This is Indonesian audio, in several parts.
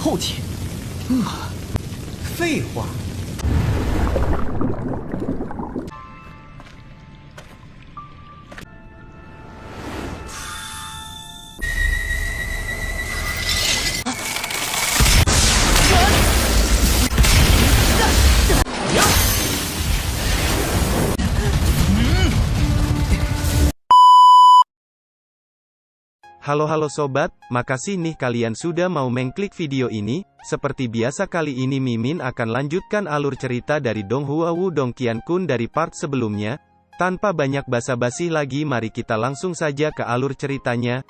后天。废话。Halo sobat, makasih nih kalian sudah mau mengklik video ini. Seperti biasa kali ini Mimin akan lanjutkan alur cerita dari Donghua Wudong Qiankun dari part sebelumnya. Tanpa banyak basa-basi lagi mari kita langsung saja ke alur ceritanya.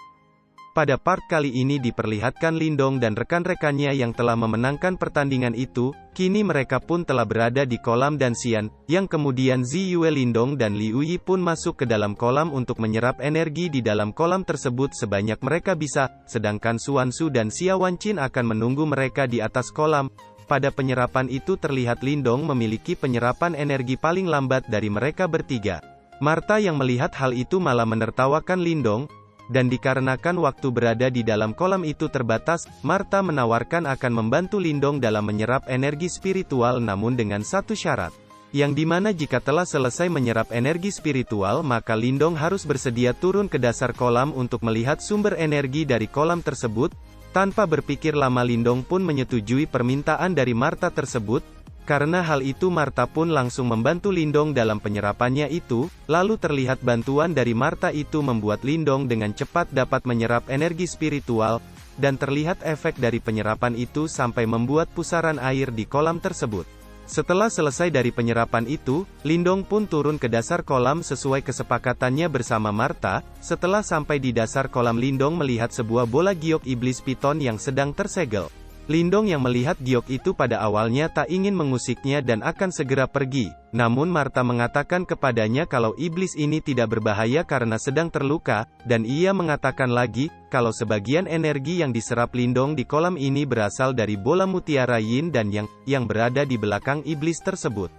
Pada part kali ini diperlihatkan Lindong dan rekan-rekannya yang telah memenangkan pertandingan itu, kini mereka pun telah berada di kolam dan Xian, yang kemudian Ziyue Lindong dan Liu Yi pun masuk ke dalam kolam untuk menyerap energi di dalam kolam tersebut sebanyak mereka bisa, sedangkan Xuanzu dan Xia Wanqin akan menunggu mereka di atas kolam. Pada penyerapan itu terlihat Lindong memiliki penyerapan energi paling lambat dari mereka bertiga. Martha yang melihat hal itu malah menertawakan Lindong. Dan dikarenakan waktu berada di dalam kolam itu terbatas, Martha menawarkan akan membantu Lindong dalam menyerap energi spiritual namun dengan satu syarat. Yang dimana jika telah selesai menyerap energi spiritual maka Lindong harus bersedia turun ke dasar kolam untuk melihat sumber energi dari kolam tersebut. Tanpa berpikir lama Lindong pun menyetujui permintaan dari Martha tersebut. Karena hal itu Martha pun langsung membantu Lindong dalam penyerapannya itu, lalu terlihat bantuan dari Martha itu membuat Lindong dengan cepat dapat menyerap energi spiritual, dan terlihat efek dari penyerapan itu sampai membuat pusaran air di kolam tersebut. Setelah selesai dari penyerapan itu, Lindong pun turun ke dasar kolam sesuai kesepakatannya bersama Martha. Setelah sampai di dasar kolam Lindong melihat sebuah bola giok iblis piton yang sedang tersegel. Lindong yang melihat giok itu pada awalnya tak ingin mengusiknya dan akan segera pergi, namun Martha mengatakan kepadanya kalau iblis ini tidak berbahaya karena sedang terluka, dan ia mengatakan lagi, kalau sebagian energi yang diserap Lindong di kolam ini berasal dari bola mutiara yin dan yang berada di belakang iblis tersebut.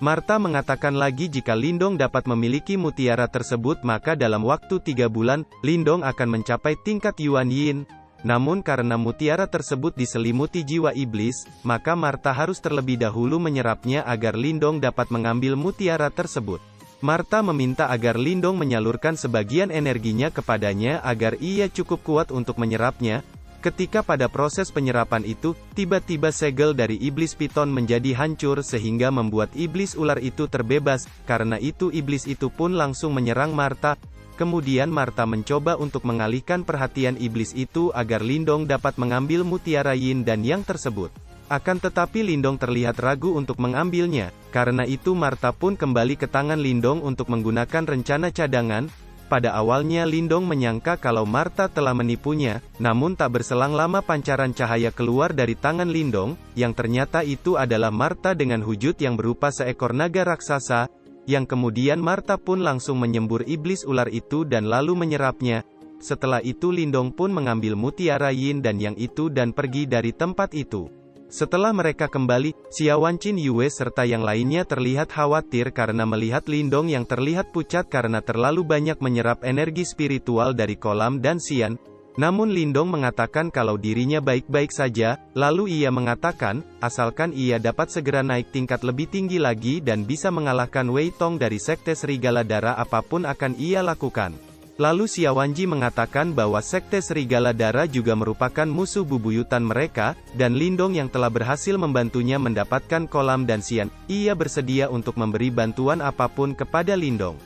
Martha mengatakan lagi jika Lindong dapat memiliki mutiara tersebut maka dalam waktu 3 bulan, Lindong akan mencapai tingkat Yuan Yin. Namun karena mutiara tersebut diselimuti jiwa iblis, maka Martha harus terlebih dahulu menyerapnya agar Lindong dapat mengambil mutiara tersebut. Martha meminta agar Lindong menyalurkan sebagian energinya kepadanya agar ia cukup kuat untuk menyerapnya. Ketika pada proses penyerapan itu, tiba-tiba segel dari iblis piton menjadi hancur sehingga membuat iblis ular itu terbebas. Karena itu iblis itu pun langsung menyerang Martha. Kemudian Martha mencoba untuk mengalihkan perhatian iblis itu agar Lindong dapat mengambil mutiara yin dan yang tersebut. Akan tetapi Lindong terlihat ragu untuk mengambilnya. Karena itu Martha pun kembali ke tangan Lindong untuk menggunakan rencana cadangan. Pada awalnya Lindong menyangka kalau Martha telah menipunya, namun tak berselang lama pancaran cahaya keluar dari tangan Lindong, yang ternyata itu adalah Martha dengan wujud yang berupa seekor naga raksasa. Yang kemudian Martha pun langsung menyembur iblis ular itu dan lalu menyerapnya. Setelah itu Lindong pun mengambil mutiara yin dan yang itu dan pergi dari tempat itu. Setelah mereka kembali, Xia Wanqin Yue serta yang lainnya terlihat khawatir karena melihat Lindong yang terlihat pucat karena terlalu banyak menyerap energi spiritual dari kolam dan Xian. Namun Lindong mengatakan kalau dirinya baik-baik saja, lalu ia mengatakan, asalkan ia dapat segera naik tingkat lebih tinggi lagi dan bisa mengalahkan Wei Tong dari Sekte Serigala Darah apapun akan ia lakukan. Lalu Xia Wanji mengatakan bahwa Sekte Serigala Darah juga merupakan musuh bubuyutan mereka, dan Lindong yang telah berhasil membantunya mendapatkan kolam dan Xian, ia bersedia untuk memberi bantuan apapun kepada Lindong.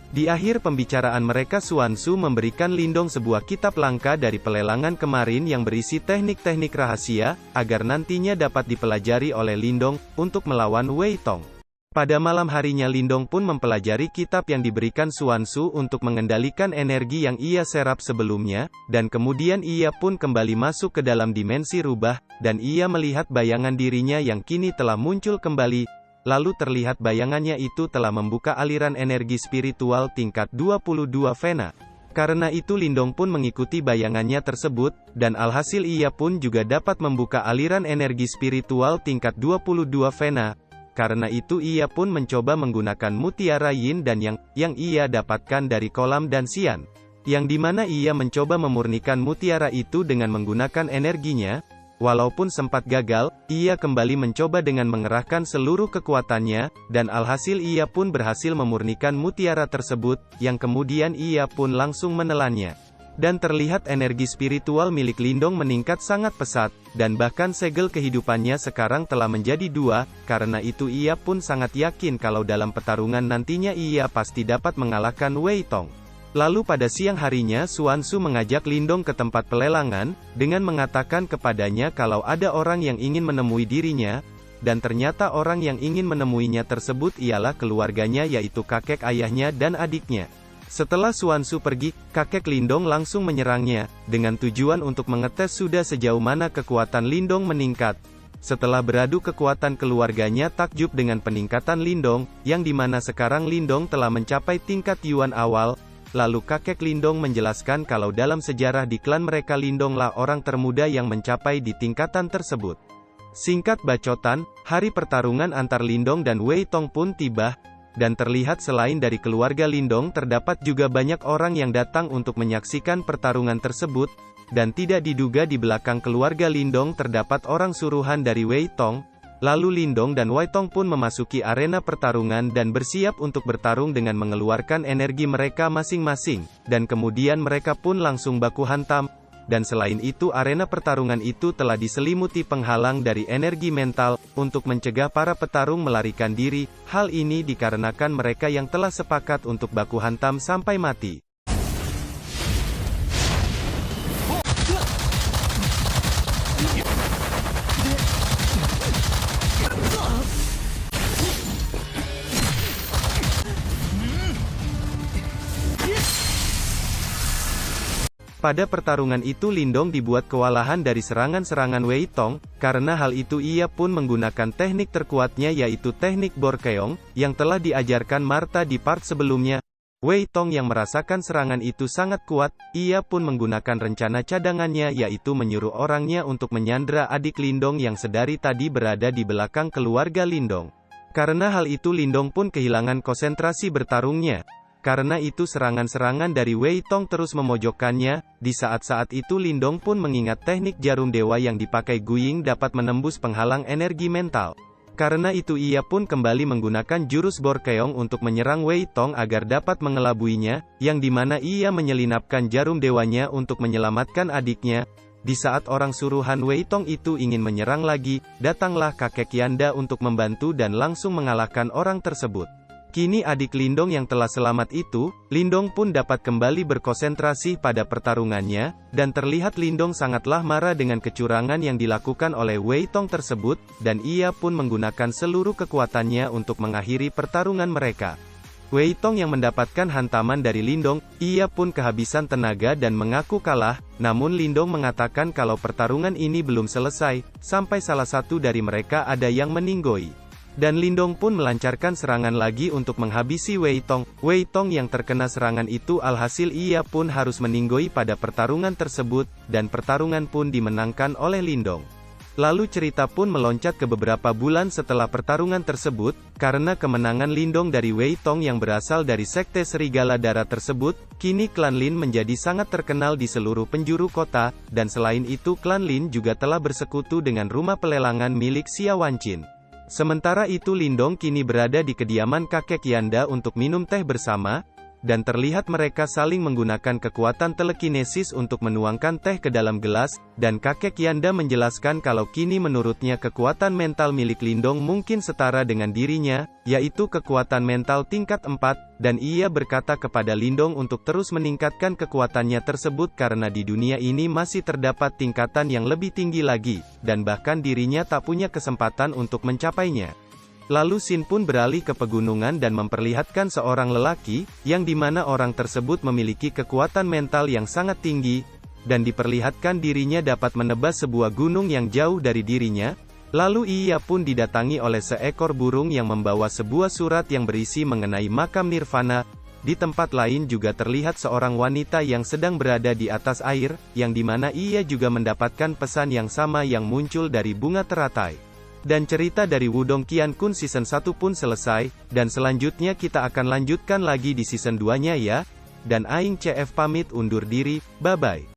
Di akhir pembicaraan mereka Xuanzu memberikan Lindong sebuah kitab langka dari pelelangan kemarin yang berisi teknik-teknik rahasia, agar nantinya dapat dipelajari oleh Lindong, untuk melawan Wei Tong. Pada malam harinya Lindong pun mempelajari kitab yang diberikan Xuanzu untuk mengendalikan energi yang ia serap sebelumnya, dan kemudian ia pun kembali masuk ke dalam dimensi rubah, dan ia melihat bayangan dirinya yang kini telah muncul kembali. Lalu terlihat bayangannya itu telah membuka aliran energi spiritual tingkat 22 Vena. Karena itu Lindong pun mengikuti bayangannya tersebut, dan alhasil ia pun juga dapat membuka aliran energi spiritual tingkat 22 Vena. Karena itu ia pun mencoba menggunakan mutiara yin dan yang ia dapatkan dari kolam dan Xian. Yang dimana ia mencoba memurnikan mutiara itu dengan menggunakan energinya. Walaupun sempat gagal, ia kembali mencoba dengan mengerahkan seluruh kekuatannya, dan alhasil ia pun berhasil memurnikan mutiara tersebut, yang kemudian ia pun langsung menelannya. Dan terlihat energi spiritual milik Lindong meningkat sangat pesat, dan bahkan segel kehidupannya sekarang telah menjadi 2, karena itu ia pun sangat yakin kalau dalam pertarungan nantinya ia pasti dapat mengalahkan Wei Tong. Lalu pada siang harinya Xuanzu mengajak Lindong ke tempat pelelangan, dengan mengatakan kepadanya kalau ada orang yang ingin menemui dirinya, dan ternyata orang yang ingin menemuinya tersebut ialah keluarganya yaitu kakek ayahnya dan adiknya. Setelah Xuanzu pergi, kakek Lindong langsung menyerangnya, dengan tujuan untuk mengetes sudah sejauh mana kekuatan Lindong meningkat. Setelah beradu kekuatan keluarganya takjub dengan peningkatan Lindong, yang dimana sekarang Lindong telah mencapai tingkat Yuan awal. Lalu kakek Lindong menjelaskan kalau dalam sejarah di klan mereka Lindonglah orang termuda yang mencapai di tingkatan tersebut. Singkat bacotan, hari pertarungan antar Lindong dan Wei Tong pun tiba, dan terlihat selain dari keluarga Lindong terdapat juga banyak orang yang datang untuk menyaksikan pertarungan tersebut, dan tidak diduga di belakang keluarga Lindong terdapat orang suruhan dari Wei Tong. Lalu Lindong dan Wei Tong pun memasuki arena pertarungan dan bersiap untuk bertarung dengan mengeluarkan energi mereka masing-masing, dan kemudian mereka pun langsung baku hantam. Dan selain itu arena pertarungan itu telah diselimuti penghalang dari energi mental, untuk mencegah para petarung melarikan diri. Hal ini dikarenakan mereka yang telah sepakat untuk baku hantam sampai mati. Pada pertarungan itu Lindong dibuat kewalahan dari serangan-serangan Wei Tong, karena hal itu ia pun menggunakan teknik terkuatnya yaitu teknik Borkeong, yang telah diajarkan Martha di part sebelumnya. Wei Tong yang merasakan serangan itu sangat kuat, ia pun menggunakan rencana cadangannya yaitu menyuruh orangnya untuk menyandra adik Lindong yang sedari tadi berada di belakang keluarga Lindong. Karena hal itu Lindong pun kehilangan konsentrasi bertarungnya. Karena itu serangan-serangan dari Wei Tong terus memojokkannya. Di saat-saat itu Lindong pun mengingat teknik jarum dewa yang dipakai Guying dapat menembus penghalang energi mental. Karena itu ia pun kembali menggunakan jurus Borkeong untuk menyerang Wei Tong agar dapat mengelabuinya, yang dimana ia menyelinapkan jarum dewanya untuk menyelamatkan adiknya. Di saat orang suruhan Wei Tong itu ingin menyerang lagi, datanglah kakek Yanda untuk membantu dan langsung mengalahkan orang tersebut. Kini adik Lindong yang telah selamat itu, Lindong pun dapat kembali berkonsentrasi pada pertarungannya, dan terlihat Lindong sangatlah marah dengan kecurangan yang dilakukan oleh Wei Tong tersebut, dan ia pun menggunakan seluruh kekuatannya untuk mengakhiri pertarungan mereka. Wei Tong yang mendapatkan hantaman dari Lindong, ia pun kehabisan tenaga dan mengaku kalah, namun Lindong mengatakan kalau pertarungan ini belum selesai, sampai salah satu dari mereka ada yang meninggoy. Dan Lindong pun melancarkan serangan lagi untuk menghabisi Wei Tong. Wei Tong yang terkena serangan itu alhasil ia pun harus meninggoy pada pertarungan tersebut, dan pertarungan pun dimenangkan oleh Lindong. Lalu cerita pun meloncat ke beberapa bulan setelah pertarungan tersebut, karena kemenangan Lindong dari Wei Tong yang berasal dari sekte Serigala Darah tersebut, kini klan Lin menjadi sangat terkenal di seluruh penjuru kota, dan selain itu klan Lin juga telah bersekutu dengan rumah pelelangan milik Xia Wancin. Sementara itu Lindong kini berada di kediaman kakek Yanda untuk minum teh bersama, dan terlihat mereka saling menggunakan kekuatan telekinesis untuk menuangkan teh ke dalam gelas, dan kakek Yanda menjelaskan kalau kini menurutnya kekuatan mental milik Lindong mungkin setara dengan dirinya, yaitu kekuatan mental tingkat 4, dan ia berkata kepada Lindong untuk terus meningkatkan kekuatannya tersebut karena di dunia ini masih terdapat tingkatan yang lebih tinggi lagi, dan bahkan dirinya tak punya kesempatan untuk mencapainya. Lalu Sin pun beralih ke pegunungan dan memperlihatkan seorang lelaki, yang dimana orang tersebut memiliki kekuatan mental yang sangat tinggi, dan diperlihatkan dirinya dapat menebas sebuah gunung yang jauh dari dirinya. Lalu ia pun didatangi oleh seekor burung yang membawa sebuah surat yang berisi mengenai makam Nirvana. Di tempat lain juga terlihat seorang wanita yang sedang berada di atas air, yang dimana ia juga mendapatkan pesan yang sama yang muncul dari bunga teratai. Dan cerita dari Wudong Qiankun season 1 pun selesai, dan selanjutnya kita akan lanjutkan lagi di season 2-nya ya. Dan Aing CF pamit undur diri, bye-bye.